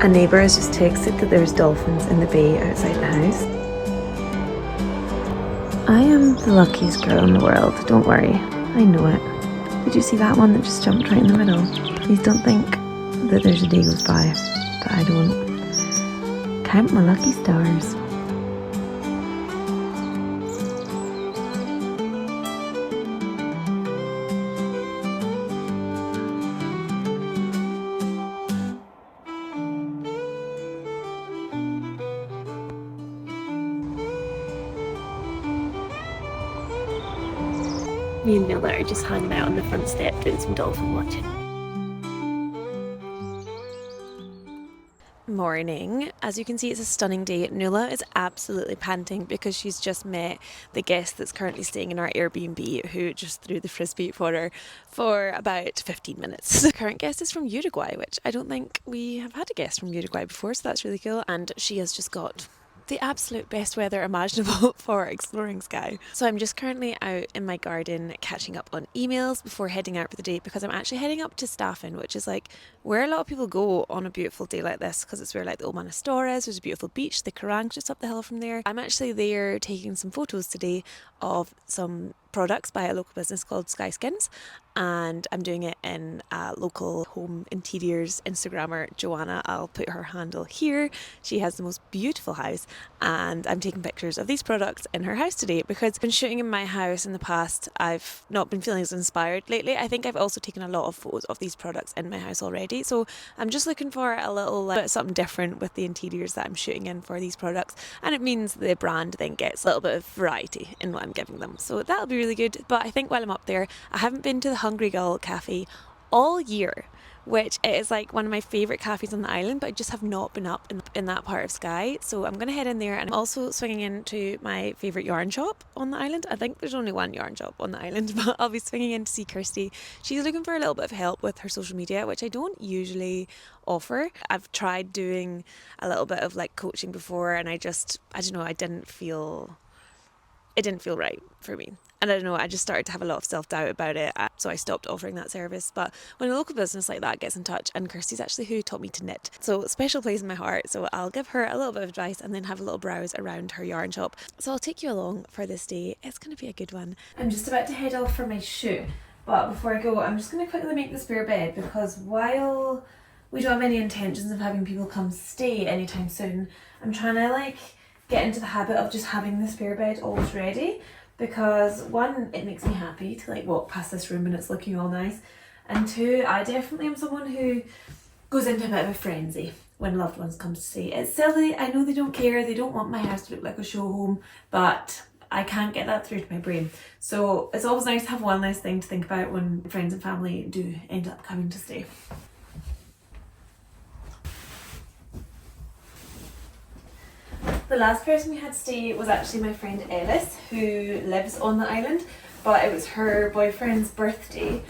A neighbour has just texted that there's dolphins in the bay outside the house. I am the luckiest girl in the world, don't worry. I know it. Did you see that one that just jumped right in the middle? Please don't think that there's a day goes by, but I don't. Count my lucky stars. Me and Miller are just hanging out on the front step doing some dolphin watching. Morning. As you can see, it's a stunning day. Nuala is absolutely panting because she's just met the guest that's currently staying in our Airbnb who just threw the frisbee for her for about 15 minutes. The current guest is from Uruguay, which I don't think we have had a guest from Uruguay before, so that's really cool. And she has just got the absolute best weather imaginable for exploring Skye. So I'm just currently out in my garden catching up on emails before heading out for the day, because I'm actually heading up to Staffin, which is like where a lot of people go on a beautiful day like this, because it's where like the old manor is. There's a beautiful beach, the Kerrang just up the hill from there. I'm actually there taking some photos today of some products by a local business called Skye Skins, and I'm doing it in a local home interiors Instagrammer, Joanna. I'll put her handle here. She has the most beautiful house, and I'm taking pictures of these products in her house today because I've been shooting in my house in the past. I've not been feeling as inspired lately. I think I've also taken a lot of photos of these products in my house already, so I'm just looking for a little bit something different with the interiors that I'm shooting in for these products, and it means the brand then gets a little bit of variety in what I'm giving them, so that'll be really good. But I think while I'm up there, I haven't been to the Hungry Gull cafe all year, which is like one of my favourite cafes on the island, but I just have not been up in that part of Skye. So I'm going to head in there, and I'm also swinging into my favourite yarn shop on the island. I think there's only one yarn shop on the island, but I'll be swinging in to see Kirsty. She's looking for a little bit of help with her social media, which I don't usually offer. I've tried doing a little bit of like coaching before, and I don't know, it didn't feel right for me. And I don't know, I just started to have a lot of self-doubt about it, so I stopped offering that service. But when a local business like that gets in touch, and Kirsty's actually who taught me to knit, so special place in my heart, so I'll give her a little bit of advice and then have a little browse around her yarn shop. So I'll take you along for this day. It's going to be a good one. I'm just about to head off for my shoot, but before I go, I'm just going to quickly make the spare bed, because while we don't have any intentions of having people come stay anytime soon, I'm trying to like get into the habit of just having the spare bed always ready, because one, it makes me happy to like walk past this room and it's looking all nice, and two, I definitely am someone who goes into a bit of a frenzy when loved ones come to stay. It's silly, I know they don't care, they don't want my house to look like a show home, but I can't get that through to my brain. So it's always nice to have one less thing to think about when friends and family do end up coming to stay. The last person we had stay was actually my friend Ellis, who lives on the island, but it was her boyfriend's birthday,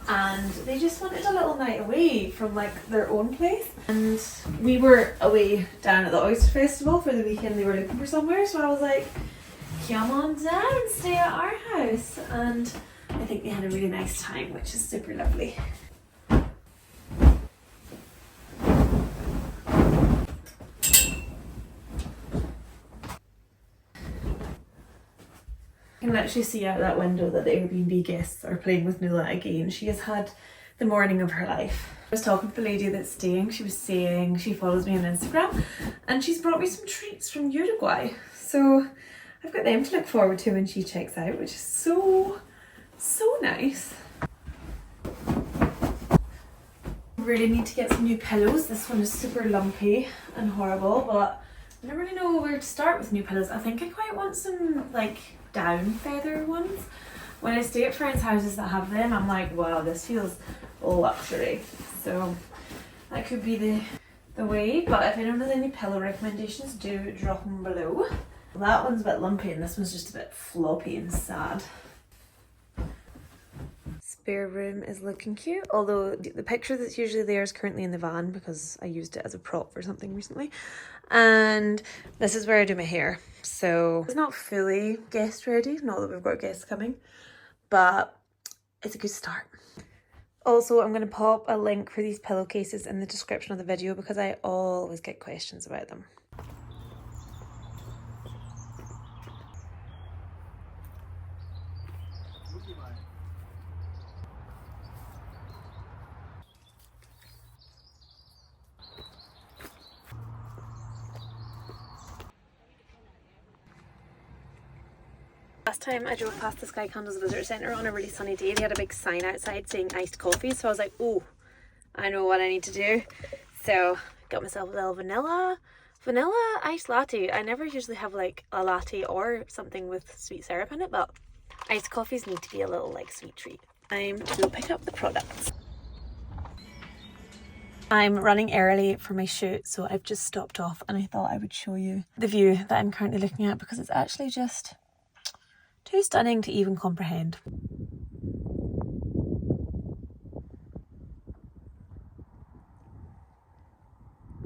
and they just wanted a little night away from like their own place. And we were away down at the Oyster Festival for the weekend. They were looking for somewhere, so I was like, come on down and stay at our house. And I think they had a really nice time, which is super lovely. I can actually see out that window that the Airbnb guests are playing with Nuala again. She has had the morning of her life. I was talking to the lady that's staying. She was saying she follows me on Instagram, and she's brought me some treats from Uruguay. So I've got them to look forward to when she checks out, which is so nice. Really need to get some new pillows. This one is super lumpy and horrible, but I don't really know where to start with new pillows. I think I quite want some like down feather ones. When I stay at friends' houses that have them, I'm like, wow, this feels luxury. So that could be the way. But if anyone has any pillow recommendations, do drop them below. That one's a bit lumpy and this one's just a bit floppy and sad. Spare room is looking cute, although the picture that's usually there is currently in the van because I used it as a prop for something recently. And this is where I do my hair. So it's not fully guest ready, not that we've got guests coming, but it's a good start. Also, I'm going to pop a link for these pillowcases in the description of the video because I always get questions about them. Last time I drove past the Skye Candles Visitor Centre on a really sunny day, they had a big sign outside saying iced coffee, so I was like, oh, I know what I need to do. So got myself a little vanilla iced latte. I never usually have like a latte or something with sweet syrup in it, but iced coffees need to be a little like sweet treat. Time to go pick up the products. I'm running early for my shoot, so I've just stopped off and I thought I would show you the view that I'm currently looking at because it's actually just too stunning to even comprehend.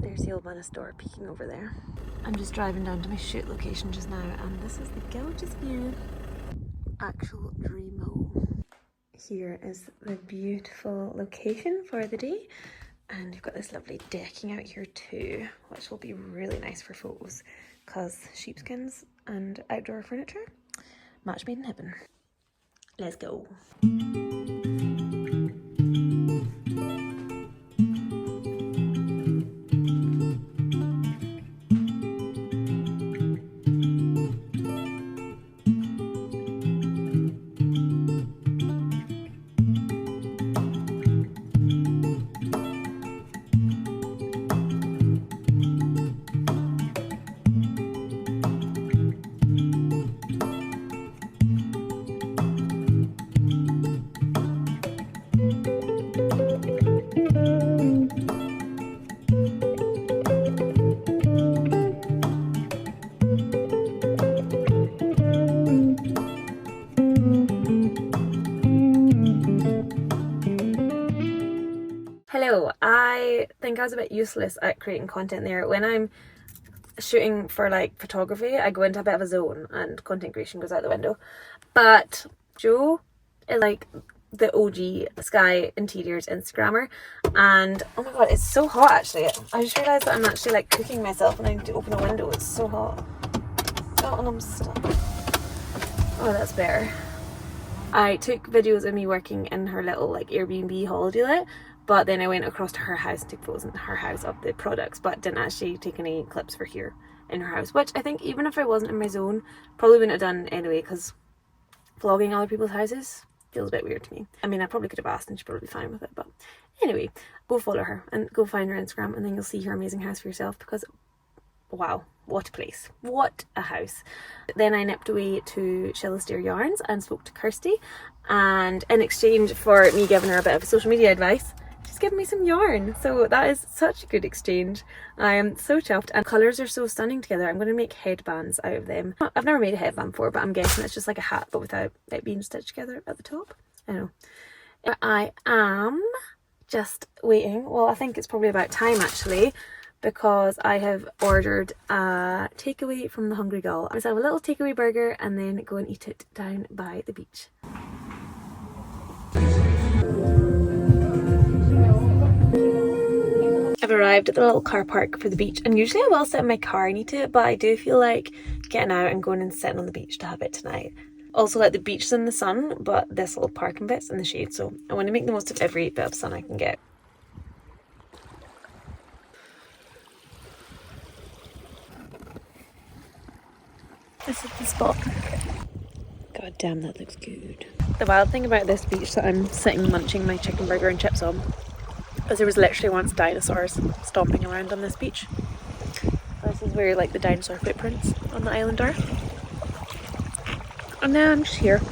There's the old manor store peeking over there. I'm just driving down to my shoot location just now and this is the gorgeous view. Actual dreamo. Here is the beautiful location for the day. And you've got this lovely decking out here too, which will be really nice for photos because sheepskins and outdoor furniture, match made in heaven. Let's go. Hello, I think I was a bit useless at creating content there. When I'm shooting for like photography, I go into a bit of a zone and content creation goes out the window. But Joe is like the OG Skye Interiors Instagrammer, and oh my god, it's so hot actually. I just realised that I'm actually like cooking myself and I need to open a window. It's so hot. Oh, and I'm stuck. Oh, that's better. I took videos of me working in her little like Airbnb holiday let, but then I went across to her house and took photos in her house of the products, but didn't actually take any clips for here in her house, which I think even if I wasn't in my zone, probably wouldn't have done anyway, because vlogging other people's houses feels a bit weird to me. I mean, I probably could have asked and she'd probably be fine with it, but anyway, go follow her and go find her Instagram and then you'll see her amazing house for yourself because wow, what a place, what a house. Then I nipped away to Shillister Yarns and spoke to Kirsty, and in exchange for me giving her a bit of social media advice, she's given me some yarn, so that is such a good exchange. I am so chuffed, and colours are so stunning together. I'm going to make headbands out of them. I've never made a headband before, but I'm guessing it's just like a hat but without it being stitched together at the top. I don't know. I am just waiting, well I think it's probably about time actually, because I have ordered a takeaway from the Hungry Gull. I myself a little takeaway burger and then go and eat it down by the beach. I've arrived at the little car park for the beach, and usually I will sit in my car and eat it, but I do feel like getting out and going and sitting on the beach to have it tonight. Also, like, the beach is in the sun, but this little parking bit's in the shade, so I want to make the most of every bit of sun I can get. This is the spot. God damn, that looks good. The wild thing about this beach that I'm sitting munching my chicken burger and chips on is there was literally once dinosaurs stomping around on this beach. This is where like the dinosaur footprints on the island are. And now I'm just here,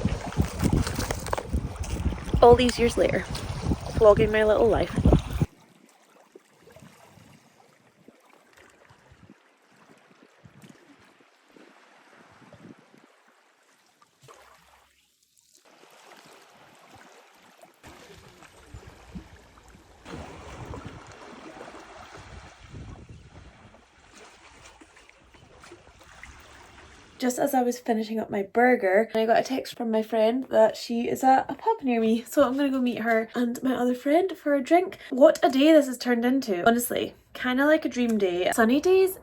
all these years later, vlogging my little life. just as I was finishing up my burger, I got a text from my friend that she is at a pub near me. So I'm gonna go meet her and my other friend for a drink. What a day this has turned into. Honestly, kind of like a dream day. Sunny days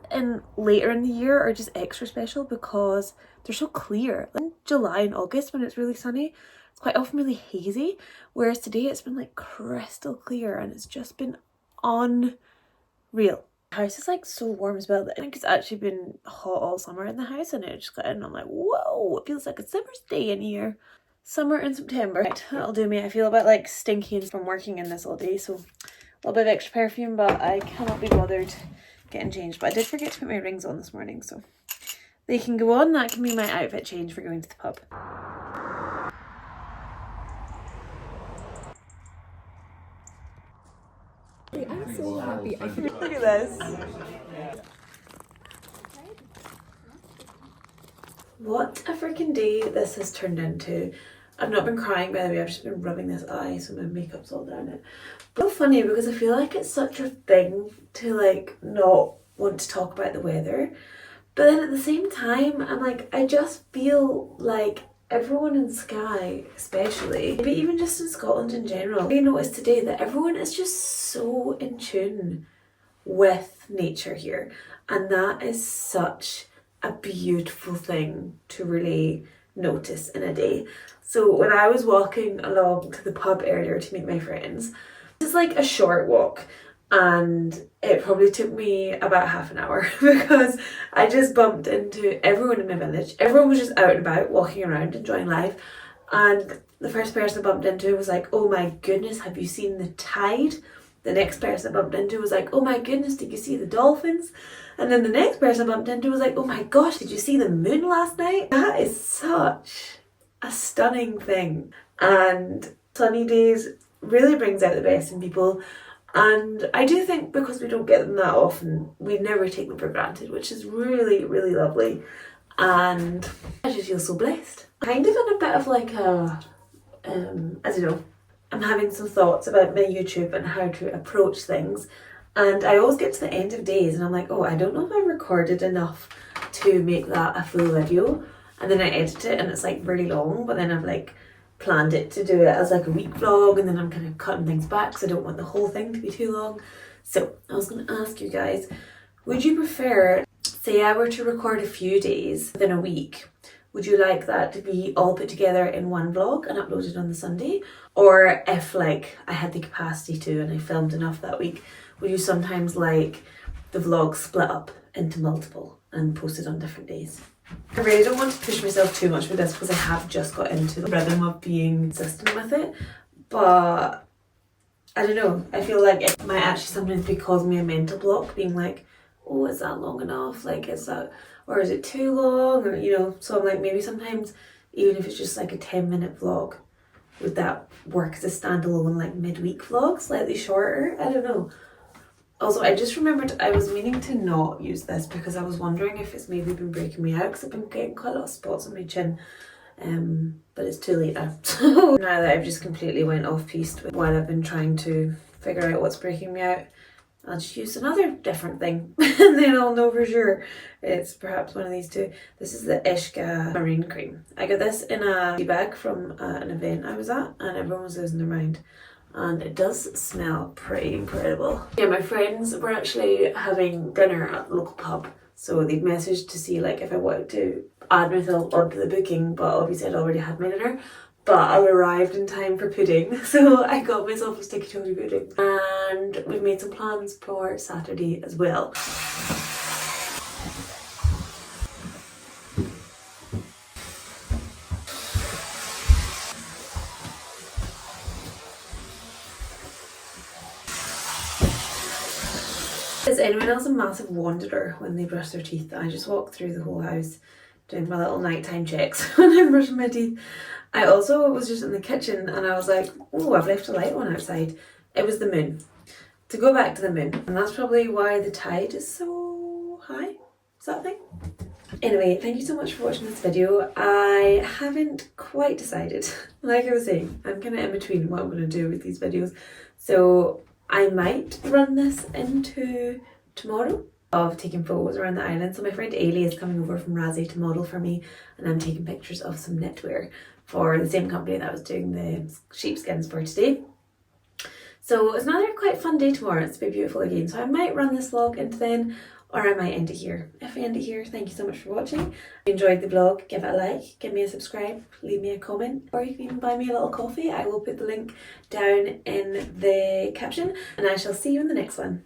later in the year are just extra special because they're so clear. Like in July and August when it's really sunny, it's quite often really hazy. Whereas today it's been like crystal clear and it's just been unreal. The house is like so warm as well. I think it's actually been hot all summer in the house and it just got in and I'm like, whoa, it feels like a summer's day in here. Summer in September. Right, that'll do me. I feel a bit like stinky from working in this all day, so a little bit of extra perfume, but I cannot be bothered getting changed. But I did forget to put my rings on this morning, so they can go on. That can be my outfit change for going to the pub. I'm so happy. Look at this. What a freaking day this has turned into. I've not been crying, by the way, I've just been rubbing this eye so my makeup's all down it. But it's funny because I feel like it's such a thing to like not want to talk about the weather. But then at the same time, I'm like, I just feel like everyone in Skye especially, maybe even just in Scotland in general, I noticed today that everyone is just so in tune with nature here. And that is such a beautiful thing to really notice in a day. So when I was walking along to the pub earlier to meet my friends, it's like a short walk and it probably took me about half an hour because I just bumped into everyone in my village. Everyone was just out and about walking around enjoying life, and the first person I bumped into was like, oh my goodness, have you seen the tide? The next person I bumped into was like, oh my goodness, did you see the dolphins? And then the next person I bumped into was like, oh my gosh, did you see the moon last night? That is such a stunning thing. And sunny days really brings out the best in people. And I do think because we don't get them that often, we never take them for granted, which is really, really lovely. And I just feel so blessed. Kind of in a bit of like a, I don't know, I'm having some thoughts about my YouTube and how to approach things. And I always get to the end of days and I'm like, oh, I don't know if I've recorded enough to make that a full video. And then I edit it and it's like really long, but then I've like planned it to do it as like a week vlog, and then I'm kind of cutting things back because I don't want the whole thing to be too long. So I was going to ask you guys, would you prefer, say I were to record a few days within a week, would you like that to be all put together in one vlog and uploaded on the Sunday? Or if like I had the capacity to and I filmed enough that week, would you sometimes like the vlog split up into multiple and posted on different days? I really don't want to push myself too much with this because I have just got into the rhythm of being consistent with it, but I don't know, I feel like it might actually sometimes be causing me a mental block, being like, oh, is that long enough? Like, is that, or is it too long? Or, you know, so I'm like, maybe sometimes even if it's just like a 10-minute vlog, would that work as a standalone like midweek vlog, slightly shorter? I don't know. Also, I just remembered I was meaning to not use this because I was wondering if it's maybe been breaking me out because I've been getting quite a lot of spots on my chin. But it's too late now. So now that I've just completely went off piste with while I've been trying to figure out what's breaking me out, I'll just use another different thing and then I'll know for sure it's perhaps one of these two. This is the Ishka Marine Cream. I got this in a tea bag from an event I was at and everyone was losing their mind. And it does smell pretty incredible. Yeah, my friends were actually having dinner at the local pub, so they'd messaged to see like if I wanted to add myself onto the booking, but obviously I'd already had my dinner. But I arrived in time for pudding, so I got myself a sticky toffee pudding. And we've made some plans for Saturday as well. Is anyone else a massive wanderer when they brush their teeth? I just walk through the whole house doing my little nighttime checks when I'm brushing my teeth. I also was just in the kitchen and I was like, oh, I've left a light on outside. It was the moon. To go back to the moon. And that's probably why the tide is so high. Is that a thing? Anyway, thank you so much for watching this video. I haven't quite decided. Like I was saying, I'm kind of in between what I'm going to do with these videos. So I might run this into tomorrow of taking photos around the island. So my friend Ailey is coming over from Razzie to model for me, and I'm taking pictures of some knitwear for the same company that was doing the sheepskins for today. So it's another quite fun day tomorrow. It's to be beautiful again. So I might run this vlog into then, or I might end it here. If I end it here, thank you so much for watching. If you enjoyed the vlog, give it a like, give me a subscribe, leave me a comment, or you can even buy me a little coffee. I will put the link down in the caption, and I shall see you in the next one.